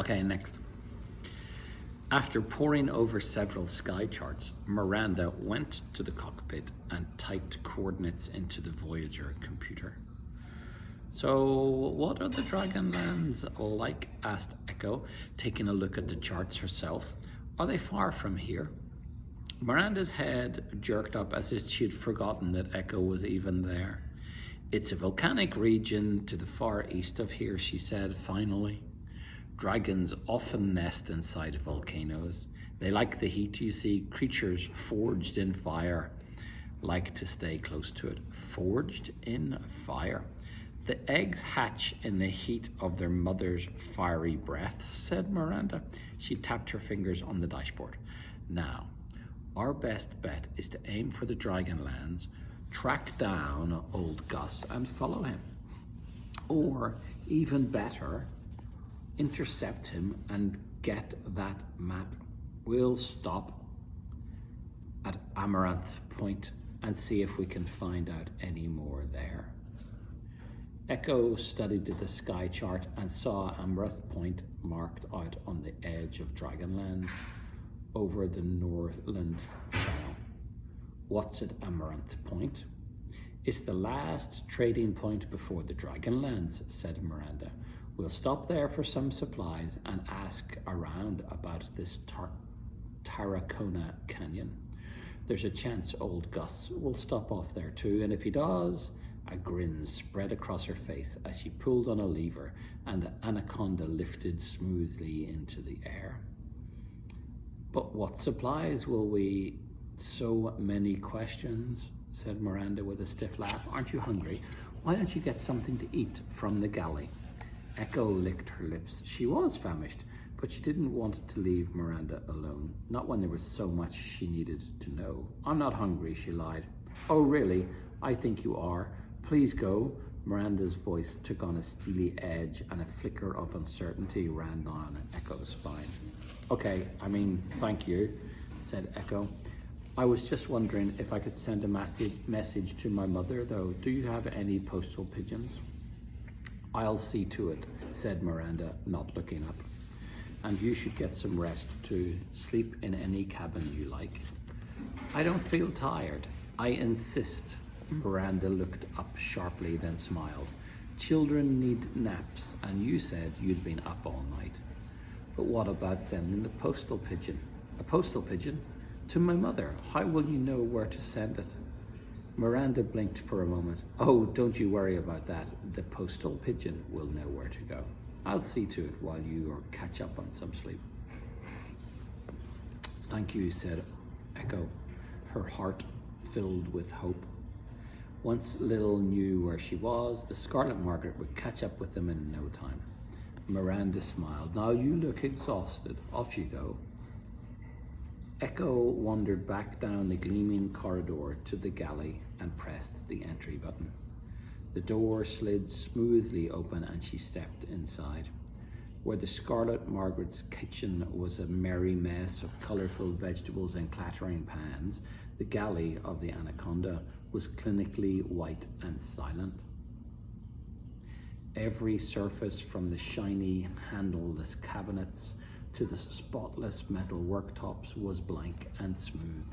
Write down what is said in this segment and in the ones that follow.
Okay, next. After poring over several sky charts, Miranda went to the cockpit and typed coordinates into the Voyager computer. So, what are the Dragonlands like? Asked Echo, taking a look at the charts herself. Are they far from here? Miranda's head jerked up as if she'd forgotten that Echo was even there. It's a volcanic region to the far east of here, she said finally. Dragons often nest inside volcanoes. They like the heat, you see. Creatures forged in fire like to stay close to it. Forged in fire. The eggs hatch in the heat of their mother's fiery breath, said Miranda. She tapped her fingers on the dashboard. Now, our best bet is to aim for the Dragonlands, track down old Gus and follow him. Or, even better, intercept him and get that map. We'll stop at Amaranth Point and see if we can find out any more there. Echo studied the sky chart and saw Amaranth Point marked out on the edge of Dragonlands over the Northland Channel. What's at Amaranth Point? It's the last trading point before the Dragonlands, said Miranda. We'll stop there for some supplies and ask around about this Tarracona Canyon. There's a chance old Gus will stop off there too, and if he does, a grin spread across her face as she pulled on a lever and the anaconda lifted smoothly into the air. But what supplies will we? So many questions, said Miranda with a stiff laugh. Aren't you hungry? Why don't you get something to eat from the galley? Echo licked her lips. She was famished, but she didn't want to leave Miranda alone, not when there was so much she needed to know. I'm not hungry, she lied. Oh, really? I think you are. Please go. Miranda's voice took on a steely edge and a flicker of uncertainty ran down Echo's spine. Okay, thank you, said Echo. I was just wondering if I could send a message to my mother, though. Do you have any postal pigeons? I'll see to it, said Miranda, not looking up. And you should get some rest too. Sleep in any cabin you like. I don't feel tired. I insist. Miranda looked up sharply, then smiled. Children need naps, and you said you'd been up all night. But what about sending the postal pigeon? A postal pigeon? To my mother. How will you know where to send it? Miranda blinked for a moment. Oh, don't you worry about that. The postal pigeon will know where to go. I'll see to it while you catch up on some sleep. Thank you, said Echo, her heart filled with hope. Once Lil knew where she was, the Scarlet Margaret would catch up with them in no time. Miranda smiled. Now you look exhausted. Off you go. Echo wandered back down the gleaming corridor to the galley and pressed the entry button. The door slid smoothly open and she stepped inside. Where the Scarlet Margaret's kitchen was a merry mess of colourful vegetables and clattering pans, the galley of the Anaconda was clinically white and silent. Every surface from the shiny, handleless cabinets to the spotless metal worktops was blank and smooth.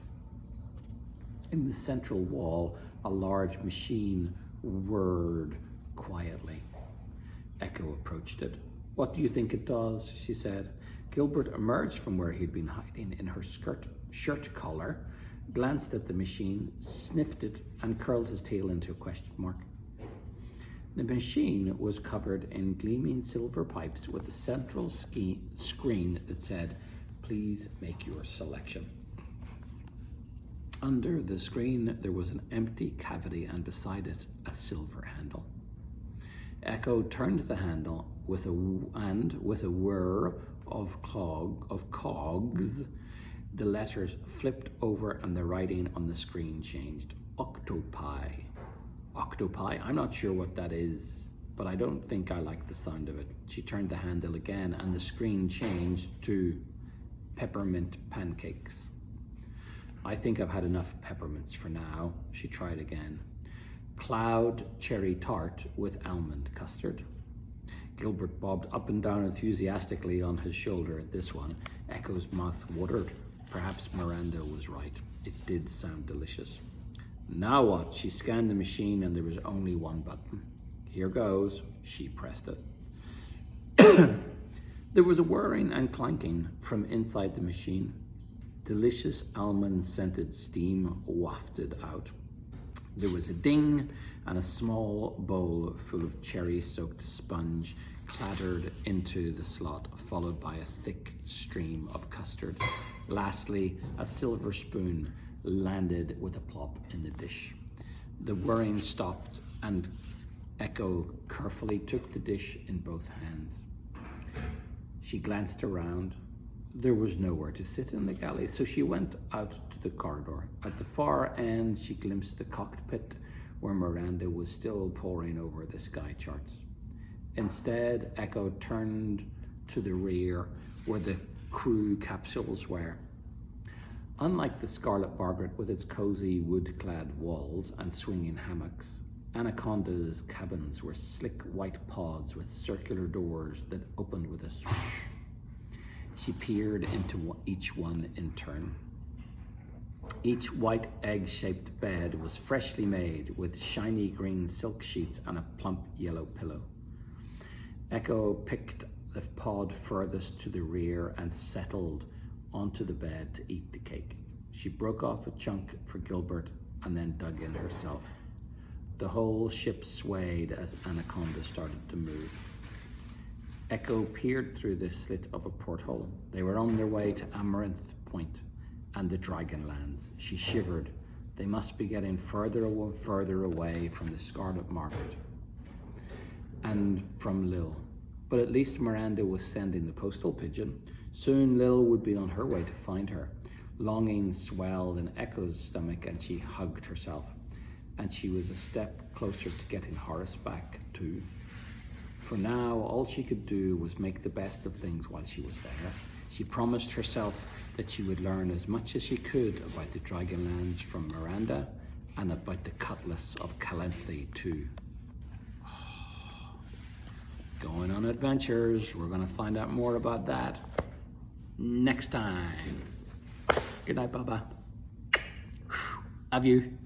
In the central wall, a large machine whirred quietly. Echo approached it. What do you think it does? She said. Gilbert emerged from where he'd been hiding in her shirt collar, glanced at the machine, sniffed it, and curled his tail into a question mark. The machine was covered in gleaming silver pipes with a central screen that said, "Please make your selection." Under the screen, there was an empty cavity and beside it, a silver handle. Echo turned the handle with a whir of cogs, the letters flipped over and the writing on the screen changed. Octopi. Octopi? I'm not sure what that is, but I don't think I like the sound of it. She turned the handle again and the screen changed to peppermint pancakes. I think I've had enough peppermints for now. She tried again. Cloud cherry tart with almond custard. Gilbert bobbed up and down enthusiastically on his shoulder at this one. Echo's mouth watered. Perhaps Miranda was right. It did sound delicious. Now what? She scanned the machine and there was only one button. Here goes. She pressed it. There was a whirring and clanking from inside the machine. Delicious almond-scented steam wafted out. There was a ding, and a small bowl full of cherry-soaked sponge clattered into the slot, followed by a thick stream of custard. Lastly, a silver spoon landed with a plop in the dish. The whirring stopped, and Echo carefully took the dish in both hands. She glanced around. There was nowhere to sit in the galley, so she went out to the corridor. At the far end, she glimpsed the cockpit where Miranda was still poring over the sky charts. Instead, Echo turned to the rear where the crew capsules were. Unlike the Scarlet Margaret with its cozy wood-clad walls and swinging hammocks, Anaconda's cabins were slick white pods with circular doors that opened with a swoosh. She peered into each one in turn. Each white egg-shaped bed was freshly made with shiny green silk sheets and a plump yellow pillow. Echo picked the pod furthest to the rear and settled onto the bed to eat the cake. She broke off a chunk for Gilbert and then dug in herself. The whole ship swayed as Anaconda started to move. Echo peered through the slit of a porthole. They were on their way to Amaranth Point and the Dragonlands. She shivered. They must be getting further and further away from the Scarlet Margaret and from Lil. But at least Miranda was sending the postal pigeon. Soon Lil would be on her way to find her. Longing swelled in Echo's stomach and she hugged herself. And she was a step closer to getting Horace back too. For now, all she could do was make the best of things while she was there. She promised herself that she would learn as much as she could about the Dragonlands from Miranda and about the Cutlass of Calanthe too. Going on adventures, we're going to find out more about that next time. Good night, Baba. Have you?